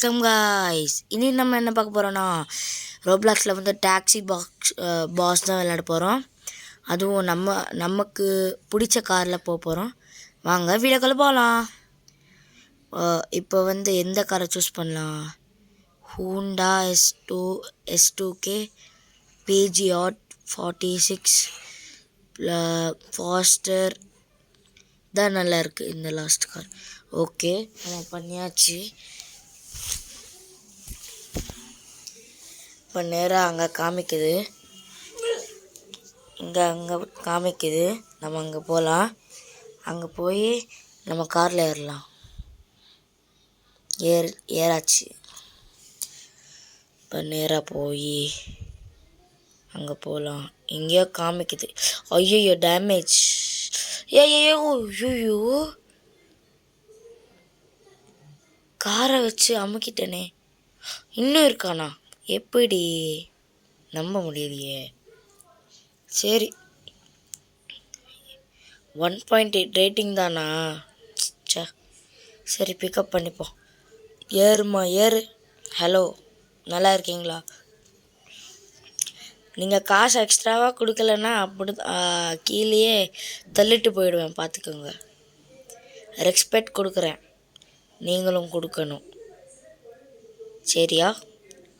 Welcome guys. இனி நம்ம என்ன பார்க்க போகிறோன்னா, ரோப்ளாக்ஸில் வந்து டாக்ஸி பாஸ் தான் விளையாட போகிறோம். அதுவும் நமக்கு பிடிச்ச காரில் போக போகிறோம். வாங்க வீடியோக்குள்ள போகலாம். இப்போ வந்து எந்த காரை சூஸ் பண்ணலாம்? ஹூண்டா S2K PGR 46 ஃபாஸ்டர் தான் நல்லா இருக்குது. இந்த லாஸ்ட் கார் ஓகே நம்ம பண்ணியாச்சு. இப்போ நேராக அங்கே காமிக்குது, அங்கே காமிக்குது. நம்ம அங்கே போகலாம். அங்கே போய் நம்ம காரில் ஏறலாம். ஏறாச்சு. இப்போ நேராக போய் அங்கே போகலாம். எங்கேயோ காமிக்குது. ஐயோ டேமேஜ். ஐயோ காரை வச்சு அமுக்கிட்டேனே. இன்னும் இருக்கானா? எப்படி நம்ப முடியலையே. சரி 1.8 ரேட்டிங் தானா? சரி பிக்கப் பண்ணிப்போம். ஏறுமா ஏறு. ஹலோ, நல்லா இருக்கீங்களா? நீங்கள் காசு எக்ஸ்ட்ராவாக கொடுக்கலன்னா அப்படி கீழேயே தள்ளிட்டு போயிடுவேன், பார்த்துக்கோங்க. ரெஸ்பெக்ட் கொடுக்குறேன், நீங்களும் கொடுக்கணும், சரியா?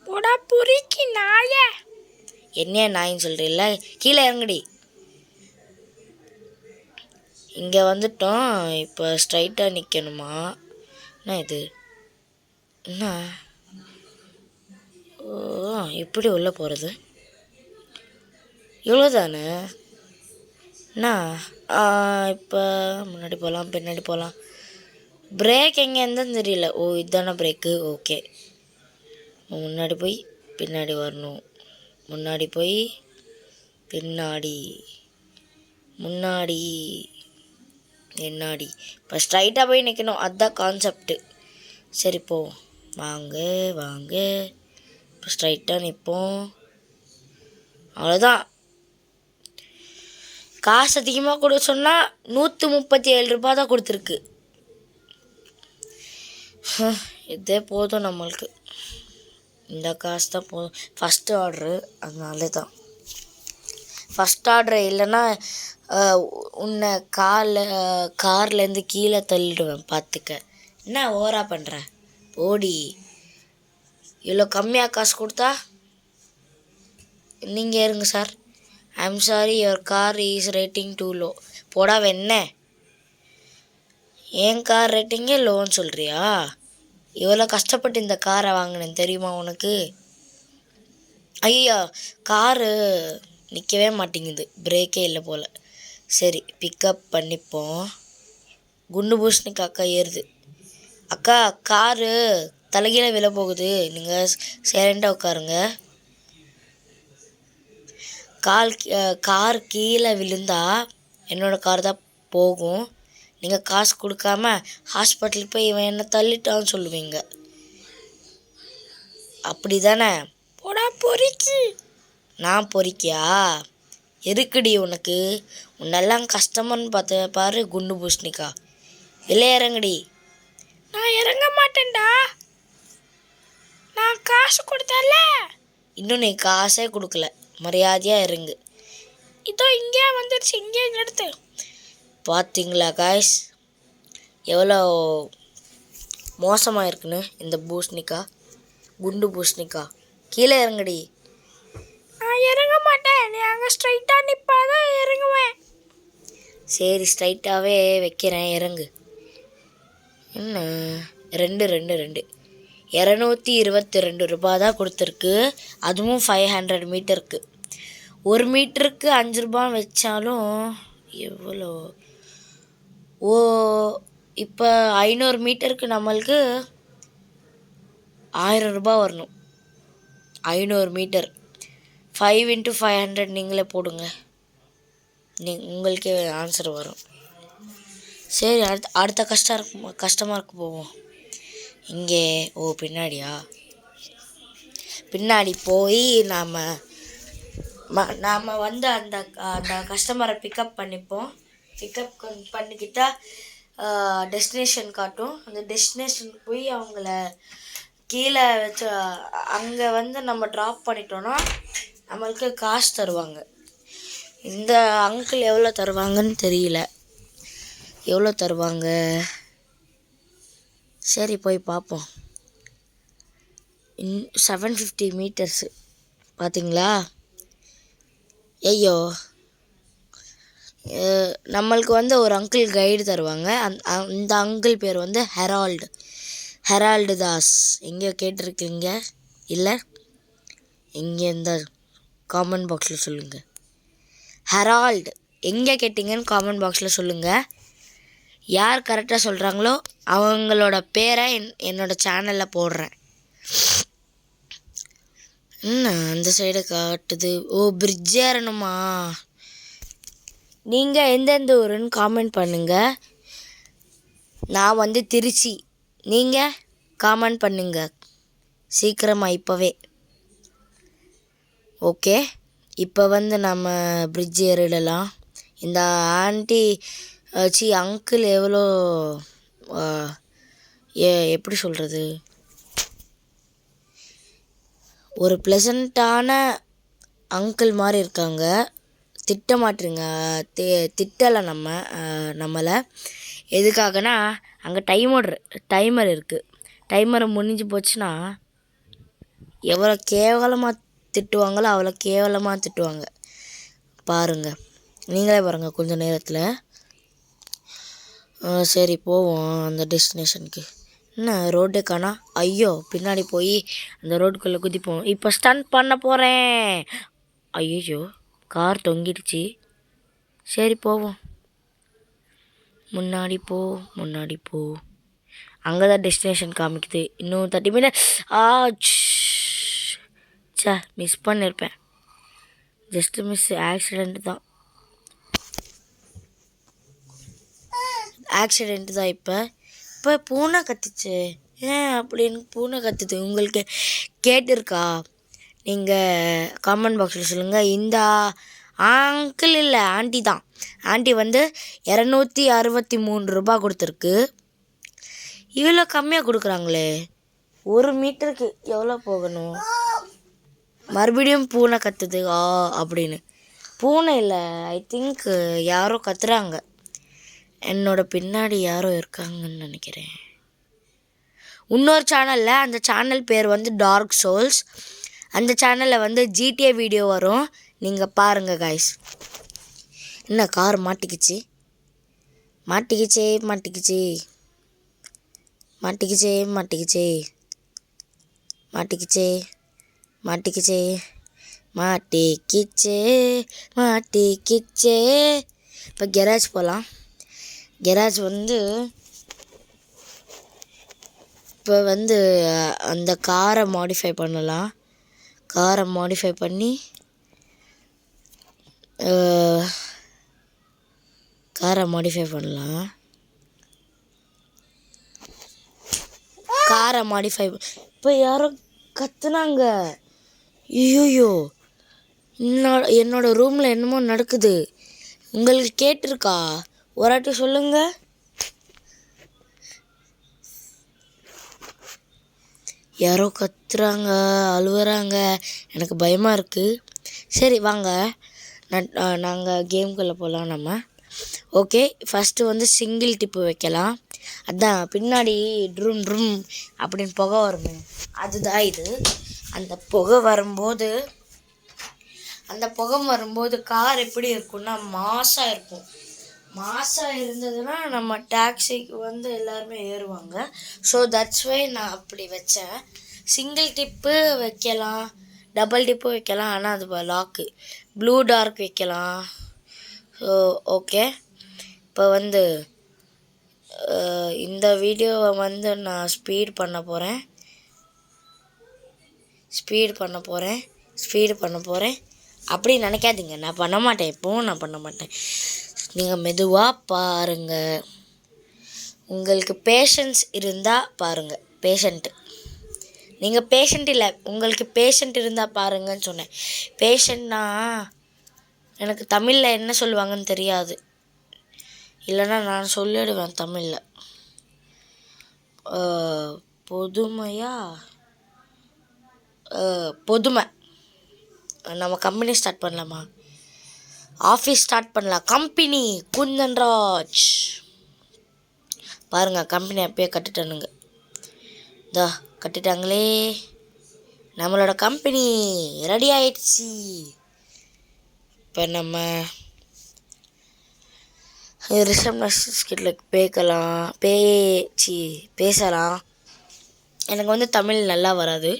போடா புரிக்கி நாய. என்ன நாயின்னு சொல்கிறீல்ல? கீழே இறங்குடி. இங்கே வந்துட்டோம். இப்போ ஸ்ட்ரைட்டாக நிற்கணுமா? என்ன இது? என்ன எப்படி உள்ளே போகிறது? இவ்வளோ தானே? என்ன இப்போ முன்னாடி போகலாம், பின்னாடி போகலாம். பிரேக் எங்கே இருந்ததுன்னு தெரியல. ஓ இதுதானே பிரேக்கு. ஓகே, முன்னாடி போய் பின்னாடி வரணும். முன்னாடி போய் பின்னாடி, முன்னாடி பின்னாடி. இப்போ ஸ்ட்ரைட்டாக போய் நிற்கணும், அதுதான் கான்செப்டு. சரி போ, வாங்க வாங்க. இப்போ ஸ்ட்ரைட்டாக நிற்போம், அவ்வளோதான். காசு அதிகமாக கொடு சொன்னால் 137 ரூபா தான் கொடுத்துருக்கு. இதே போதும் நம்மளுக்கு. இந்த காசு தான் போதும். ஃபஸ்ட்டு ஆர்டரு, அதனால தான். ஃபஸ்ட் ஆர்டரு இல்லைன்னா உன்னை கார்லேருந்து கீழே தள்ளிடுவேன், பார்த்துக்க. என்ன ஓவரா பண்ணுற? ஓடி. இவ்வளோ கம்மியாக காசு கொடுத்தா? நீங்கள் இருங்க sir. I'm sorry, your car is rating too low. போடா வெண்ண. என் கார் ரேட்டிங்கே லோன்னு சொல்கிறியா? இவ்வளோ கஷ்டப்பட்டு இந்த காரை வாங்கினேன் தெரியுமா உனக்கு? ஐயா, காரு நிற்கவே மாட்டேங்குது, பிரேக்கே இல்லை போல். சரி பிக்கப் பண்ணிப்போம். குண்டு பூஷணிக்கு அக்கா ஏறுது. அக்கா காரு தலைகீழ விழ போகுது, நீங்கள் சைலண்டாக உட்காருங்க. கார் கீழே விழுந்தா என்னோடய கார் தான் போகும். நீங்கள் காசு கொடுக்காம ஹாஸ்பிட்டலுக்கு போய் இவன் என்ன தள்ளிட்டான்னு சொல்லுவீங்க, அப்படி தானே? போடா பொறிக்கி. நான் பொறிக்கியா? இருக்குடி உனக்கு. உன்னெல்லாம் கஷ்டமானு பார்த்து பாரு குண்டு பூஷணிக்கா. இல்லை இறங்குடி. நான் இறங்க மாட்டேன்டா, நான் காசு கொடுத்தல. இன்னும் நீ காசே கொடுக்கல, மரியாதையாக இருங்க. இதோ இங்கே வந்துடுச்சு, இங்கே எடுத்து. பார்த்தீங்களா காய்ஸ், எவ்வளோ மோசமாக இருக்குன்னு இந்த பூஷணிக்கா, குண்டு பூஷணிக்கா. கீழே இறங்குடி. நான் இறங்க மாட்டேன், நீ அங்கே ஸ்ட்ரைட்டாக நிற்பாதான் இறங்குவேன். சரி ஸ்ட்ரைட்டாகவே வைக்கிறேன், இறங்கு. என்ன 222 ரூபா தான் கொடுத்துருக்கு. அதுவும் 500 மீட்டருக்கு. 1 மீட்டருக்கு 5 ரூபா வச்சாலும் எவ்வளோ? ஓ இப்போ 500 மீட்டருக்கு நம்மளுக்கு 1000 ரூபா வரணும். 500 மீட்டர் 5 × 500 நீங்களே போடுங்க, உங்களுக்கே ஆன்சர் வரும். சரி அடுத்த கஸ்டமருக்கு போவோம். இங்கே பின்னாடியா? பின்னாடி போய் நாம் வந்து அந்த கஸ்டமரை பிக்கப் பண்ணிப்போம். பிக்கப் பண்ணிக்கிட்டால் டெஸ்டினேஷன் காட்டும். அந்த டெஸ்டினேஷனுக்கு போய் அவங்கள கீழே வச்சு அங்கே வந்து நம்ம ட்ராப் பண்ணிட்டோன்னா நம்மளுக்கு காசு தருவாங்க. இந்த அங்கிள் எவ்வளோ தருவாங்கன்னு தெரியல. எவ்வளோ தருவாங்க? சரி போய் பார்ப்போம். 750 மீட்டர்ஸு பார்த்தீங்களா? ஐயோ, நம்மளுக்கு வந்து ஒரு அங்கிள் கைடு தருவாங்க. அந்த அங்கிள் பேர் வந்து ஹெரால்டு தாஸ். எங்கேயோ கேட்டிருக்கீங்க இல்லை? எங்கே இருந்தால் காமெண்ட் பாக்ஸில் சொல்லுங்கள். ஹெரால்டு எங்கே கேட்டிங்கன்னு காமெண்ட் பாக்ஸில் சொல்லுங்கள். யார் கரெக்டாக சொல்கிறாங்களோ அவங்களோட பேரை என்னோடய சேனலில் போடுறேன். அந்த சைடு காட்டுது. ஓ, பிரிட்ஜ் ஏறணுமா? நீங்கள் எந்தெந்த ஊருன்னு காமெண்ட் பண்ணுங்கள். நான் வந்து திருச்சி. நீங்கள் காமெண்ட் பண்ணுங்கள் சீக்கிரமாக இப்போவே. ஓகே, இப்போ வந்து நம்ம பிரிட்ஜ் ஏறிடலாம். இந்த ஆண்டி அங்கிள் எவ்வளோ எப்படி சொல்கிறது, ஒரு ப்ளசண்ட்டான அங்கிள் மாதிரி இருக்காங்க. திட்ட மாட்டேங்க, திட்டலை நம்மளை. எதுக்காகனா அங்கே டைமர் இருக்குது. டைமரை முடிஞ்சு போச்சுன்னா எவ்வளோ கேவலமாக திட்டுவாங்களோ அவ்வளோ கேவலமாக திட்டுவாங்க. பாருங்கள், நீங்களே பாருங்கள் கொஞ்சம் நேரத்தில். சரி போவோம் அந்த டெஸ்டினேஷனுக்கு. என்ன ரோட்டே காணா? ஐயோ, பின்னாடி போய் அந்த ரோட்டுக்குள்ளே குதிப்போம். இப்போ ஸ்டண்ட் பண்ண போகிறேன். ஐயோ, கார் தொங்கிடுச்சு. சரி போவோம். முன்னாடி போ. அங்கே தான் டெஸ்டினேஷன் காமிக்குது. இன்னும் 30 மினிட். மிஸ் பண்ணியிருப்பேன். Just miss. ஆக்சிடெண்ட்டு தான். இப்போ பூனை கத்துச்சு. ஏன் அப்படின்னு பூனை கத்துது உங்களுக்கு கேட்டிருக்கா? நீங்கள் காமெண்ட் பாக்ஸில் சொல்லுங்கள். இந்த அங்கிள் இல்லை, ஆண்டி தான். ஆண்டி வந்து 263 ரூபா கொடுத்துருக்கு. இவ்வளோ கம்மியாக கொடுக்குறாங்களே. 1 மீட்டருக்கு எவ்வளோ போகணும்? மறுபடியும் பூனை கத்துது அப்படின்னு. பூனை இல்லை, ஐ திங்க் யாரோ கத்துறாங்க. என்னோட பின்னாடி யாரோ இருக்காங்கன்னு நினைக்கிறேன். இன்னொரு சேனலில், அந்த சேனல் பேர் வந்து டார்க் சோல்ஸ். அந்த சேனலில் வந்து GTA வீடியோ வரும், நீங்கள் பாருங்கள் காய்ஸ். என்ன கார் மாட்டிக்கிச்சு. இப்போ கெராஜ் போகலாம். கெராஜ் வந்து இப்போ வந்து அந்த காரை மாடிஃபை பண்ணலாம். காரை மாடிஃபை பண்ணி இப்போ யாரோ கத்துனாங்க. ஐயோ, என்னோட ரூமில் என்னமோ நடக்குது. உங்களுக்கு கேட்டிருக்கா? ஒரு வாட்டி சொல்லுங்கள். யாரோ கத்துறாங்க, அழுவுறாங்க. எனக்கு பயமாக இருக்குது. சரி வாங்க, நாங்கள் கேம்குள்ளே போகலாம் நம்ம. ஓகே, ஃபஸ்ட்டு வந்து சிங்கிள் டிப்பு வைக்கலாம். அதான் பின்னாடி ட்ரும் அப்படின்னு புகை வருமே, அதுதான் இது. அந்த புகை வரும்போது கார் எப்படி இருக்குன்னா மாசாக இருக்கும். மாசாக இருந்ததுன்னா நம்ம டாக்ஸிக்கு வந்து எல்லாருமே ஏறுவாங்க. ஸோ தட்ஸ் வை நான் அப்படி வச்சேன். சிங்கிள் டிப்பு வைக்கலாம், டபுள் டிப்பு வைக்கலாம். ஆனால் அது லாக்கு. ப்ளூ டார்க் வைக்கலாம். ஸோ ஓகே, இப்போ வந்து இந்த வீடியோவை வந்து நான் ஸ்பீட் பண்ண போகிறேன். அப்படி நினைக்காதீங்க, நான் பண்ண மாட்டேன். இப்போவும் நான் பண்ண மாட்டேன். நீங்கள் மெதுவாக பாருங்கள். உங்களுக்கு பேஷன்ஸ் இருந்தால் பாருங்கள். நீங்கள் பேஷண்ட் இல்லை, உங்களுக்கு பேஷண்ட் இருந்தால் பாருங்கன்னு சொன்னேன். பேஷண்ட்னா எனக்கு தமிழில் என்ன சொல்லுவாங்கன்னு தெரியாது, இல்லைன்னா நான் சொல்லிடுவேன் தமிழில். பொதுமையாக பொதுமை. நம்ம கம்பெனி ஸ்டார்ட் பண்ணலாமா? ஆஃபீஸ் ஸ்டார்ட் பண்ணலாம். கம்பெனி குந்தன்ராஜ். பாருங்கள், கம்பெனி அப்பயே கட்டிட்டானுங்க. இதோ கட்டிட்டாங்களே. நம்மளோட கம்பெனி ரெடி ஆயிடுச்சு. இப்போ நம்ம ரிசப்ஷனிஸ்ட்கிட்ட பேசலாம். எனக்கு தமிழ் நல்லா வராது,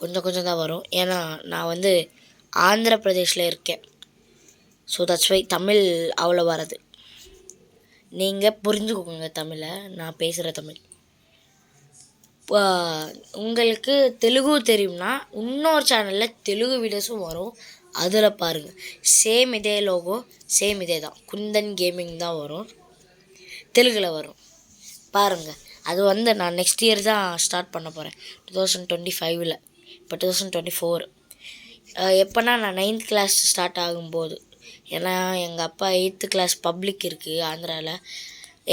கொஞ்சம் கொஞ்சம் தான் வரும். ஏன்னா நான் ஆந்திர பிரதேஷில் இருக்கேன். ஸோ தட்ஸ் வை தமிழ் அவ்வளோ வராது. நீங்கள் புரிஞ்சுக்கோங்க தமிழை, நான் பேசுகிற தமிழ். உங்களுக்கு தெலுங்கு தெரியும்னா இன்னொரு சேனலில் தெலுங்கு வீடியோஸும் வரும், அதில் பாருங்கள். சேம் இதே லோகோ, சேம் இதே தான், குந்தன் கேமிங் தான் வரும், தெலுங்கில் வரும். பாருங்கள். அது நான் நெக்ஸ்ட் இயர் தான் ஸ்டார்ட் பண்ண போகிறேன், 2025. இப்போ 2024. எப்போனா நான் 9th கிளாஸ் ஸ்டார்ட் ஆகும்போது. ஏன்னா எங்கள் அப்பா 8th கிளாஸ் பப்ளிக் இருக்குது ஆந்திராவில்.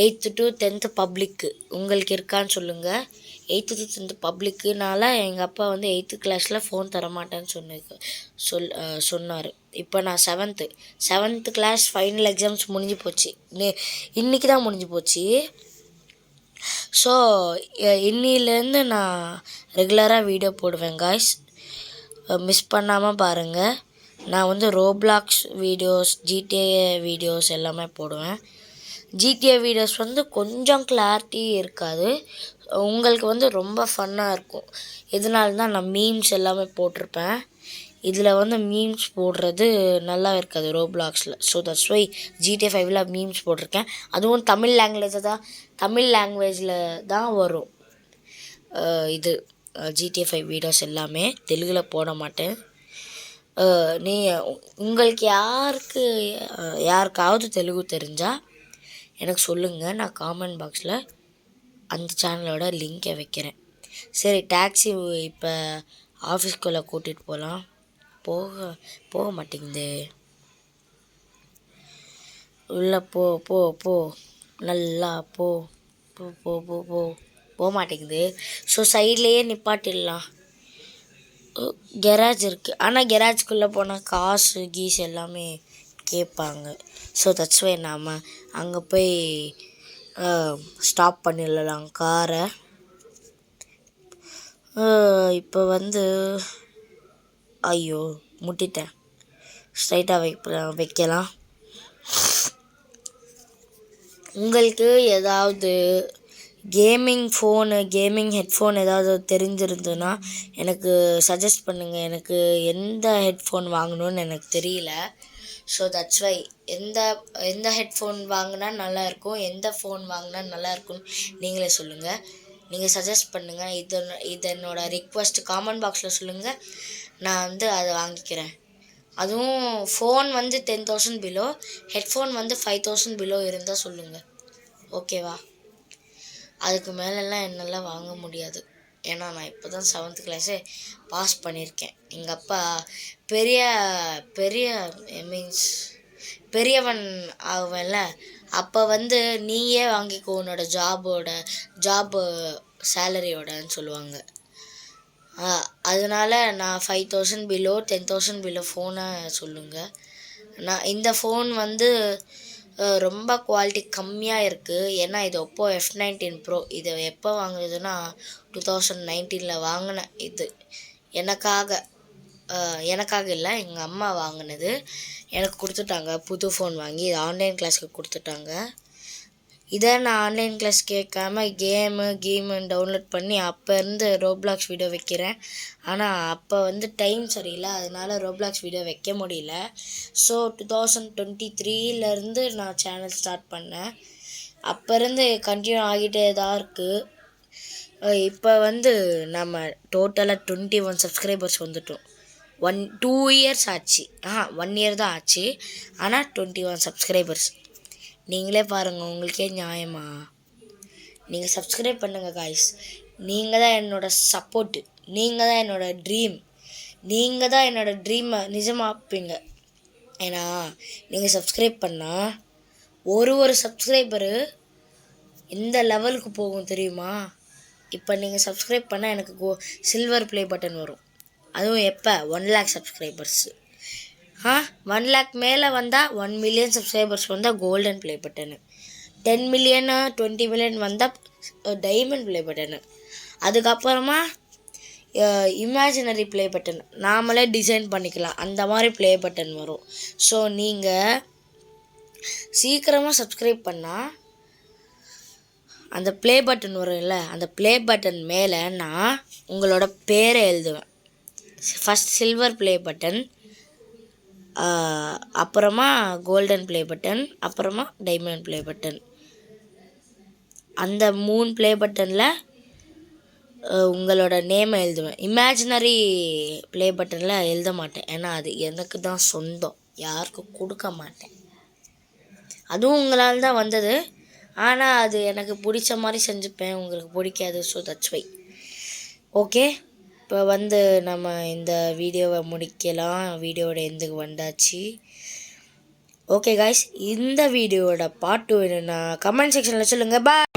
8th to 10th பப்ளிக்கு உங்களுக்கு இருக்கான்னு சொல்லுங்கள். 8th to 10th பப்ளிக்குனால எங்கள் அப்பா 8th கிளாஸில் ஃபோன் தரமாட்டேன்னு சொன்னார். இப்போ நான் 7th கிளாஸ் ஃபைனல் எக்ஸாம்ஸ் முடிஞ்சு போச்சு. இன்றைக்கி தான் முடிஞ்சு போச்சு. ஸோ இன்னிலேருந்து நான் ரெகுலராக வீடியோ போடுவேன் காய்ஸ், மிஸ் பண்ணாமல் பாருங்கள். நான் ரோப்ளாக்ஸ் வீடியோஸ், ஜிடிஏ வீடியோஸ் எல்லாமே போடுவேன். ஜிடிஏ வீடியோஸ் கொஞ்சம் கிளாரிட்டி இருக்காது, உங்களுக்கு ரொம்ப ஃபன்னாக இருக்கும். இதனால தான் நான் மீம்ஸ் எல்லாமே போட்டிருப்பேன். இதில் மீம்ஸ் போடுறது நல்லா இருக்காது ரோப்ளாக்ஸில். ஸோ தட்ஸ் வை ஜிடிஏ 5ல் மீம்ஸ் போட்டிருக்கேன். அதுவும் தமிழ் லாங்குவேஜில் தான் வரும். இது ஜிடிஏ 5 வீடியோஸ் எல்லாமே தெலுங்கில் போட மாட்டேன். உங்களுக்கு யாருக்காவது தெலுங்கு தெரிஞ்சால் எனக்கு சொல்லுங்கள், நான் காமெண்ட் பாக்ஸில் அந்த சேனலோட லிங்கை வைக்கிறேன். சரி, டாக்ஸி இப்போ ஆஃபீஸ்க்குள்ளே கூட்டிகிட்டு போகலாம். போக மாட்டேங்குது. உள்ள போ போ போ நல்லா போ போ போ போ போ போக மாட்டேங்குது. ஸோ சைட்லேயே நிப்பாட்டிடலாம். கெராஜ் இருக்குது, ஆனால் கெராஜ்குள்ளே போனால் காசு எல்லாமே கேட்பாங்க. ஸோ தட்ஸ் வை நாம் அங்கே போய் ஸ்டாப் பண்ணிடலாம் காரை. இப்போ ஐயோ முட்டிட்டேன். ஸ்ட்ரைட்டாக வைக்கலாம். உங்களுக்கு ஏதாவது கேமிங் ஹெட்ஃபோன் ஏதாவது தெரிஞ்சிருந்துன்னா எனக்கு சஜஸ்ட் பண்ணுங்கள். எனக்கு எந்த ஹெட்ஃபோன் வாங்கணும்னு எனக்கு தெரியல. ஸோ தட்ஸ் வை எந்த ஹெட்ஃபோன் வாங்கினா நல்லாயிருக்கும், எந்த ஃபோன் வாங்கினா நல்லாயிருக்கும்னு நீங்களே சொல்லுங்கள். நீங்கள் சஜஸ்ட் பண்ணுங்கள். இது என்னோடய ரிக்வெஸ்ட். காமெண்ட் பாக்ஸில் சொல்லுங்கள், நான் அதை வாங்கிக்கிறேன். அதுவும் ஃபோன் 10,000 பிலோ, ஹெட்ஃபோன் 5,000 பிலோ இருந்தால் சொல்லுங்கள், ஓகேவா? அதுக்கு மேலெல்லாம் என்னால் வாங்க முடியாது. ஏன்னா நான் இப்போ தான் 7th கிளாஸே பாஸ் பண்ணியிருக்கேன். எங்கள் அப்பா பெரியவன் ஆகுவேன்ல, அப்போ நீயே வாங்கிக்கோ உன்னோட ஜாபு சேலரியோடன்னு சொல்லுவாங்க. அதனால் நான் 5,000 பிலோ 10,000 பிலோ ஃபோனை சொல்லுங்கள். நான் இந்த ஃபோன் ரொம்ப குவாலிட்டி கம்மியாக இருக்குது. ஏன்னா இது ஒப்போ F19 Pro. இதை எப்போ வாங்குறதுன்னா 2019 வாங்கினேன். இது எனக்காக இல்லை, எங்கள் அம்மா வாங்கினது. எனக்கு கொடுத்துட்டாங்க புது ஃபோன் வாங்கி. இது ஆன்லைன் கிளாஸுக்கு கொடுத்துட்டாங்க. இதை நான் ஆன்லைன் கிளாஸ் கேட்காம கேமு டவுன்லோட் பண்ணி அப்போருந்து ரோப்ளாக்ஸ் வீடியோ வைக்கிறேன். ஆனால் அப்போ டைம் சரியில்லை, அதனால் ரோப்ளாக்ஸ் வீடியோ வைக்க முடியல. ஸோ 2023 நான் சேனல் ஸ்டார்ட் பண்ணேன். அப்போருந்து கண்டினியூ ஆகிட்டே தான் இருக்குது. இப்போ நம்ம டோட்டலாக 21 சப்ஸ்கிரைபர்ஸ் வந்துட்டோம். 2 இயர்ஸ் ஆச்சு. 1 இயர் தான் ஆச்சு, ஆனால் 21 சப்ஸ்கிரைபர்ஸ். நீங்களே பாருங்கள், உங்களுக்கே நியாயமா? நீங்கள் சப்ஸ்கிரைப் பண்ணுங்கள் காய்ஸ். நீங்கள் தான் என்னோடய சப்போர்ட்டு, நீங்கள் தான் என்னோடய ட்ரீம். நீங்கள் தான் என்னோடய ட்ரீமை நிஜமாப்பீங்க. ஏன்னா நீங்கள் சப்ஸ்கிரைப் பண்ணால் ஒரு சப்ஸ்கிரைபரு எந்த லெவலுக்கு போகும் தெரியுமா? இப்போ நீங்கள் சப்ஸ்கிரைப் பண்ணால் எனக்கு சில்வர் ப்ளே பட்டன் வரும். அதுவும் எப்போ 1 lakh சப்ஸ்கிரைபர்ஸு 1 lakh மேலே வந்தால் 1 million சப்ஸ்கிரைபர்ஸ் வந்தால் golden play button, 10 million 20 million வந்தால் டைமண்ட் ப்ளே பட்டனு, அதுக்கப்புறமா இமேஜினரி ப்ளே பட்டன் நாமளே டிசைன் பண்ணிக்கலாம், அந்த மாதிரி ப்ளே பட்டன் வரும். ஸோ நீங்கள் சீக்கிரமாக சப்ஸ்கிரைப் பண்ணால் அந்த ப்ளே பட்டன் வரும்ல, அந்த ப்ளே பட்டன் மேலே நான் உங்களோட பேரை எழுதுவேன். ஃபஸ்ட் சில்வர் ப்ளே பட்டன், அப்புறமா கோல்டன் ப்ளே பட்டன், அப்புறமா டைமண்ட் ப்ளே பட்டன். அந்த 3 ப்ளே பட்டனில் உங்களோட நேமை எழுதுவேன். இமேஜினரி ப்ளே பட்டனில் எழுத மாட்டேன், ஏன்னா அது எனக்கு தான் சொந்தம், யாருக்கும் கொடுக்க மாட்டேன். அதுவும் உங்களால் தான் வந்தது, ஆனால் அது எனக்கு பிடிச்ச மாதிரி செஞ்சுப்பேன், உங்களுக்கு பிடிக்காது. So that's why. ஓகே, இப்போ நம்ம இந்த வீடியோவை முடிக்கலாம். வீடியோவோட எந்துக்கு வந்தாச்சு. ஓகே காய்ஸ், இந்த வீடியோவோட பார்ட் 2 வேணும்னா கமெண்ட் செக்ஷனில் சொல்லுங்கள். பாய்.